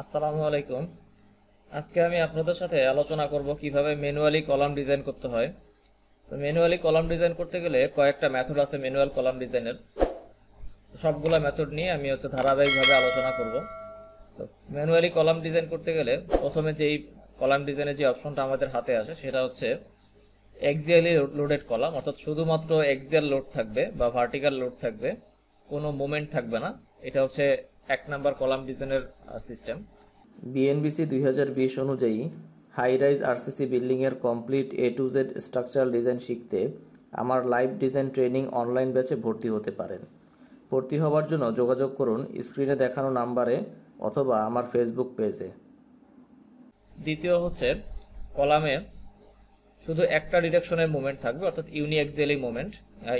আসসালামু আলাইকুম। আজকে আমি আপনাদের সাথে আলোচনা করব কিভাবে ম্যানুয়ালি কলাম ডিজাইন করতে হয়। তো ম্যানুয়ালি কলাম ডিজাইন করতে গেলে কয়েকটা মেথড আছে ম্যানুয়াল কলাম ডিজাইনের। সবগুলা মেথড নিয়ে আমি ধারাবাহিকভাবে আলোচনা করব। তো ম্যানুয়ালি কলাম ডিজাইন করতে গেলে প্রথমে যেই কলাম ডিজাইনের যে অপশনটা আমাদের হাতে আসে সেটা হচ্ছে এক্সিয়ালি লোডেড কলাম, অর্থাৎ শুধুমাত্র এক্সিয়াল লোড থাকবে বা ভার্টিক্যাল লোড থাকবে, কোনো মুভমেন্ট থাকবে না। এটা হচ্ছে এক নাম্বার কলাম ডিজাইনের সিস্টেম। BNBC 2020 অনুযায়ী হাই রাইজ আরসিসি বিল্ডিংয়ের complete A to Z structural design শিখতে আমার লাইভ ডিজাইন ট্রেনিং অনলাইন ব্যাচে ভর্তি হতে পারেন। ভর্তি হওয়ার জন্য যোগাযোগ করুন স্ক্রিনে দেখানো নাম্বারে অথবা আমার ফেসবুক পেজে। দ্বিতীয় হচ্ছে কলামে শুধু একটা ডিরেকশনের মুভমেন্ট থাকবে, অর্থাৎ ইউনিএক্সিয়ালি মুভমেন্ট,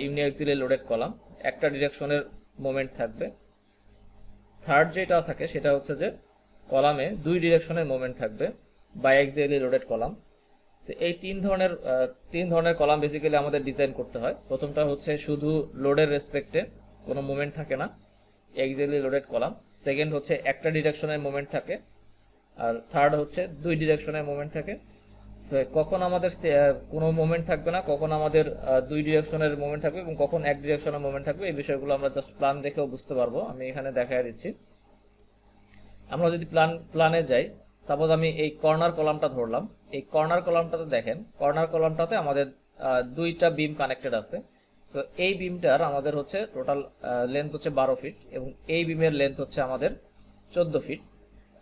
ইউনিএক্সিয়ালি লোডেড কলাম, একটা ডিরেকশনের মুভমেন্ট থাকবে। থার্ড যেটা থাকে সেটা হচ্ছে যে কলামে দুই ডিরেকশনের মুভমেন্ট থাকবে, বাইএক্সিয়ালি লোডেড কলাম। এই তিন ধরনের কলাম বেসিক্যালি আমাদের ডিজাইন করতে হয়। প্রথমটা হচ্ছে শুধু লোডের রেসপেক্টে কোনো মুভমেন্ট থাকে না, এক্সিয়ালি লোডেড কলাম। সেকেন্ড হচ্ছে একটা ডিরেকশনের মুভমেন্ট থাকে, আর থার্ড হচ্ছে দুই ডিরেকশনের মুভমেন্ট থাকে। কখন আমাদের কোনো মুভমেন্ট থাকবে না, কখন আমাদের দুই ডিরেকশনের মুভমেন্ট থাকবে এবং কখন এক ডিরেকশনের মুভমেন্ট থাকবে, এই বিষয়গুলো আমরা জাস্ট প্ল্যান দেখেও বুঝতে পারবো। আমি এখানে দেখাই দিচ্ছি। আমরা যদি প্ল্যানে যাই, সাপোজ আমি এই কর্নার কলামটা ধরলাম। এই কর্নার কলামটাতে দেখেন, কর্নার কলামটাতে আমাদের দুইটা বিম কানেক্টেড আছে। সো এই বিমটার আমাদের হচ্ছে টোটাল লেন্থ হচ্ছে 12 ফিট এবং এই বিমের লেন্থ হচ্ছে আমাদের 14 ফিট।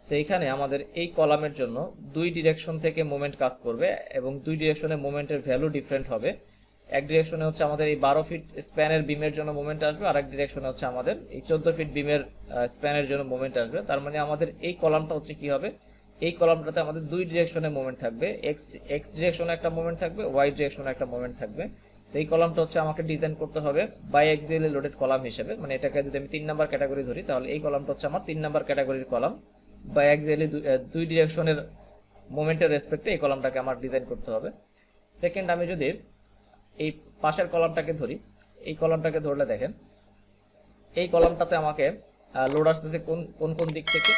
সেইখানে আমাদের এই কলামের জন্য দুই ডিরেকশন থেকে মুভমেন্ট কাজ করবে এবং দুই ডিরেকশনে মুভমেন্টের ভ্যালু ডিফারেন্ট হবে। এক ডিরেকশনে হচ্ছে আমাদের এই 12 ফিট স্প্যানের বিমের জন্য মুভমেন্ট আসবে, আর এক ডিরেকশনে হচ্ছে আমাদের এই 14 ফিট বিমের স্প্যানের জন্য মুভমেন্ট আসবে। তার মানে আমাদের এই কলামটা হচ্ছে কি হবে, এই কলামটাতে আমাদের দুই ডিরেকশনে মুভমেন্ট থাকবে, এক্স ডিরেকশনে একটা মুভমেন্ট থাকবে, ওয়াই ডিরেকশনে একটা মুভমেন্ট থাকবে। সেই কলামটা হচ্ছে আমাকে ডিজাইন করতে হবে বাইএক্সিয়ালি লোডেড কলাম হিসেবে। মানে এটাকে যদি আমি 3 নাম্বার ক্যাটাগরি ধরি, তাহলে এই কলামটা হচ্ছে আমার 3 নাম্বার ক্যাটাগরির কলাম। বাইএক্সিয়ালি দুই ডিরেকশনের মুভমেন্টের রেসপেক্টে এই কলামটাকে আমার ডিজাইন করতে হবে। সেকেন্ড, আমি যদি এই পাশের কলামটাকে ধরি, এই কলামটাকে ধরলে দেখেন এই কলামটাতে আমাকে লোড আসতেছে কোন কোন দিক থেকে।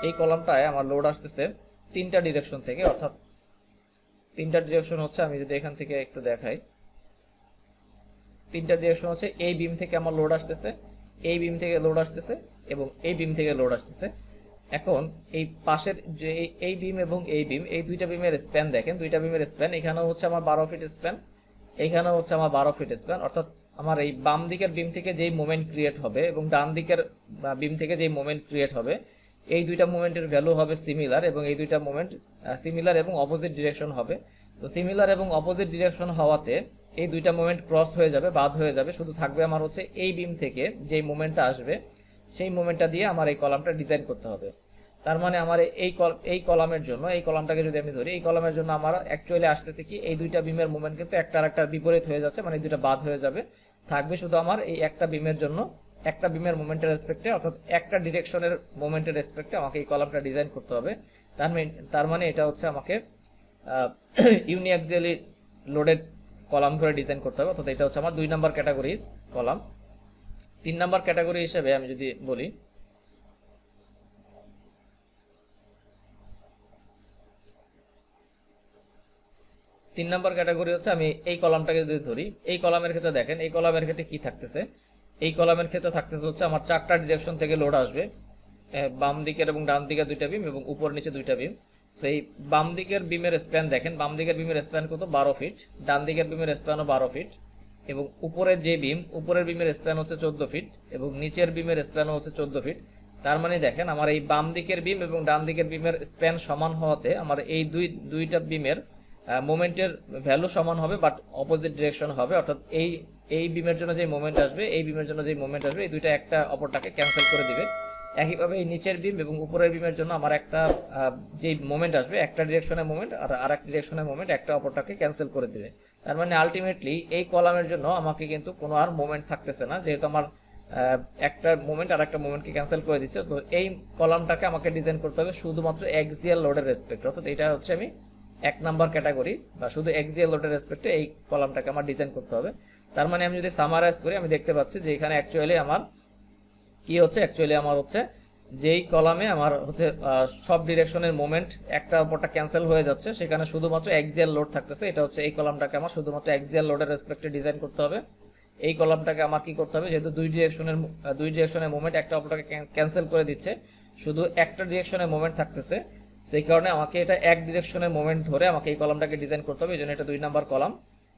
এই কলামটায় আমার লোড আসতেছে তিনটা ডিরেকশন থেকে, অর্থাৎ তিনটা ডিরেকশন হচ্ছে, আমি যদি এখান থেকে একটু দেখাই, তিনটা ডিরেকশন হচ্ছে এই বিম থেকে আমার লোড আসতেছে, এই বিম থেকে লোড আসতেছে এবং এই বিম থেকে লোড আসতেছে। এখন এই পাশের যে এই বিম এবং এই বিম, এই দুইটা বিমের স্প্যান দেখেন, দুইটা বিমের স্প্যান এখানেও হচ্ছে আমার 12 ফিট স্প্যান, এখানেও হচ্ছে আমার 12 ফিট স্প্যান। অর্থাৎ আমার এই বাম দিকের বিম থেকে যেই মোমেন্ট ক্রিয়েট হবে এবং ডান দিকের বিম থেকে যেই মোমেন্ট ক্রিয়েট হবে, এই দুইটা মোমেন্টের ভ্যালু হবে সিমিলার এবং এই দুইটা মোমেন্ট সিমিলার এবং অপোজিট ডিরেকশন হবে। তো সিমিলার এবং অপোজিট ডিরেকশন হওয়াতে এই দুইটা মোমেন্ট ক্রস হয়ে যাবে, বাদ হয়ে যাবে। শুধু থাকবে আমার হচ্ছে এই বিম থেকে যেই মোমেন্টটা আসবে সেই মোমেন্টটা দিয়ে আমার এই কলামটা ডিজাইন করতে হবে। তার মানে আমার এই কলামের জন্য, এই কলামটাকে যদি আমি ধরি, এই কলামের জন্য আমার অ্যাকচুয়ালি আসতেছে কি, এই দুইটা বিমের মুভমেন্ট কিন্তু একটা আরেকটার বিপরীত হয়ে যাচ্ছে, মানে দুইটা বাদ হয়ে যাবে। থাকবে শুধু আমার এই একটা বিমের জন্য একটা বিমের মুভমেন্টের রেসপেক্টে, অর্থাৎ একটা ডিরেকশনের মুভমেন্টের রেসপেক্টে আমাকে এই কলামটা ডিজাইন করতে হবে। তার মানে এটা হচ্ছে আমাকে ইউনিএক্সিয়ালি লোডেড কলাম করে ডিজাইন করতে হবে। অর্থাৎ এটা হচ্ছে আমার 2 নাম্বার ক্যাটাগরির কলাম। 3 নাম্বার ক্যাটাগরি হিসেবে আমি যদি বলি, তিন নাম্বার ক্যাটাগরি হচ্ছে, আমি এই কলামটাকে যদি ধরি, এই কলামের ক্ষেত্রে দেখেন, এই কলামের ক্ষেত্রে কি থাকতেছে, এই কলামের ক্ষেত্রে থাকতেছে হচ্ছে আমার 4টা ডিরেকশন থেকে লোড আসবে, বাম দিকের এবং ডান দিকের দুইটা বিম এবং উপর নিচে দুইটা বিম। তো এই বাম দিকের বিমের স্প্যান দেখেন, বাম দিকের বিমের স্প্যান কত, 12 ফিট, ডান দিকের বিমের স্প্যানও 12 ফিট এবং উপরের যে বিম, উপরের বিমের স্প্যান হচ্ছে 14 ফিট এবং নিচের বিমের স্প্যানও হচ্ছে 14 ফিট। তার মানে দেখেন আমার এই বাম দিকের বিম এবং ডান দিকের বিমের স্প্যান সমান হওয়াতে আমার এই দুইটা বিমের মোমেন্টের ভ্যালু সমান হবে, বাট অপোজিট ডিরেকশন হবে। অর্থাৎ এই বিমের জন্য যে মোমেন্ট আসবে, এই বিমের জন্য যে মোমেন্ট আসবে, এই দুইটা একটা অপরটাকে ক্যান্সেল করে দিবে। একইভাবে এই নিচের বিম এবং উপরের বিমের জন্য আমার একটা যে মোমেন্ট আসবে, একটা ডিরেকশনের মোমেন্ট আর আরেক ডিরেকশনের মোমেন্ট একটা অপরটাকে ক্যান্সেল করে দিবে। তার মানে আলটিমেটলি এই কলামের জন্য আমাকে কিন্তু কোনো আর মোমেন্ট থাকতেছে না, যেহেতু আমার একটা মোমেন্ট আর একটা মোমেন্টকে ক্যান্সেল করে দিচ্ছে। তো এই কলামটাকে আমাকে ডিজাইন করতে হবে শুধুমাত্র এক্সিয়াল লোডের রেসপেক্ট, অর্থাৎ এটা হচ্ছে আমি 1 নাম্বার ক্যাটাগরি বা শুধু এক্সিয়াল লোডের রেসপেক্টে এই কলামটাকে আমার ডিজাইন করতে হবে। তার মানে আমি যদি সামারাইজ করি, আমি দেখতে পাচ্ছি যে এখানে অ্যাকচুয়ালি আমার কি হচ্ছে, অ্যাকচুয়ালি আমার হচ্ছে যেই কলামে আমার হচ্ছে সব ডিরেকশনের মোমেন্ট একটা অপরটা ক্যান্সেল হয়ে যাচ্ছে, সেখানে শুধুমাত্র অ্যাক্সিয়াল লোড থাকতেছে, এটা হচ্ছে এই কলামটাকে আমার শুধুমাত্র অ্যাক্সিয়াল লোডের রেসপেক্টে ডিজাইন করতে হবে। এই কলামটাকে আমার কি করতে হবে, যেহেতু দুই ডিরেকশনের মোমেন্ট একটা অপরটাকে ক্যান্সেল করে দিচ্ছে, শুধু একটা ডিরেকশনের মোমেন্ট থাকতেছে, সেই কারণে আমাকে এটা এক ডিরেকশনের মোমেন্ট ধরে আমাকে এই কলামটাকে ডিজাইন করতে হবে। এই জন্য এটা 2 নাম্বার কলাম।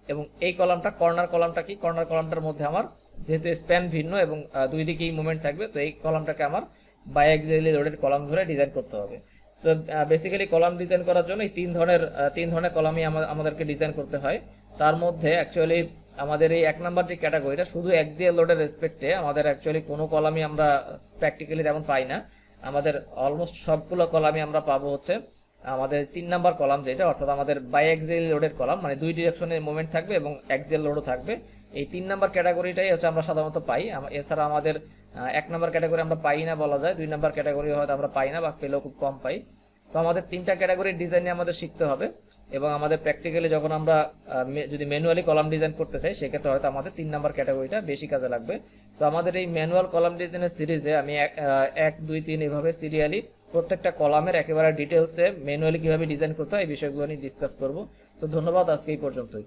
এবং এই কলামটা কর্নার কলামটা কি, কর্নার কলামটার মধ্যে আমার যেহেতু স্প্যান ভিন্ন এবং দুই দিকেই মুভমেন্ট থাকবে, তো এই কলামটাকে আমার বায়াক্সিয়ালি লোডেড কলাম ধরে ডিজাইন করতে হবে। তো বেসিক্যালি কলাম ডিজাইন করার জন্য এই তিন ধরনের কলামই আমাদেরকে ডিজাইন করতে হয়। তার মধ্যে অ্যাকচুয়ালি আমাদের এই 1 নাম্বার যে ক্যাটাগরিটা, শুধু অ্যাক্সিয়াল লোডের রেসপেক্টে আমাদের অ্যাকচুয়ালি কোনো কলামই আমরা প্র্যাকটিক্যালি তেমন পাই না। আমাদের অলমোস্ট সবগুলো কলামই আমরা পাবো হচ্ছে আমাদের 3 নাম্বার কলাম যেটা, অর্থাৎ আমাদের বায়াক্সিয়াল লোডেড কলাম, মানে দুই ডিরেকশনের মুভমেন্ট থাকবে এবং অ্যাক্সিয়াল লোডও থাকবে। এই 3 নাম্বার ক্যাটাগরিটাই হচ্ছে আমরা সাধারণত পাই। এছাড়া আমাদের 1 নাম্বার ক্যাটাগরি আমরা পাই না বলা যায়, 2 নাম্বার ক্যাটাগরি হয়তো আমরা পাই না বা পেলেও খুব কম পাই। সো আমাদের 3টা ক্যাটাগরির ডিজাইনে আমাদের শিখতে হবে এবং আমাদের প্র্যাকটিক্যালি যখন আমরা যদি ম্যানুয়ালি কলাম ডিজাইন করতে চাই, সেক্ষেত্রে হয়তো আমাদের 3 নাম্বার ক্যাটাগরিটা বেশি কাজে লাগবে। সো আমাদের এই ম্যানুয়াল কলাম ডিজাইনের সিরিজে আমি 1, 2, 3 এভাবে সিরিয়ালি প্রত্যেকটা কলামের একেবারে ডিটেলসে ম্যানুয়ালি কিভাবে ডিজাইন করতে হয় এই বিষয়গুলো নিয়ে ডিসকাস করব। সো ধন্যবাদ, আজকে এই পর্যন্তই।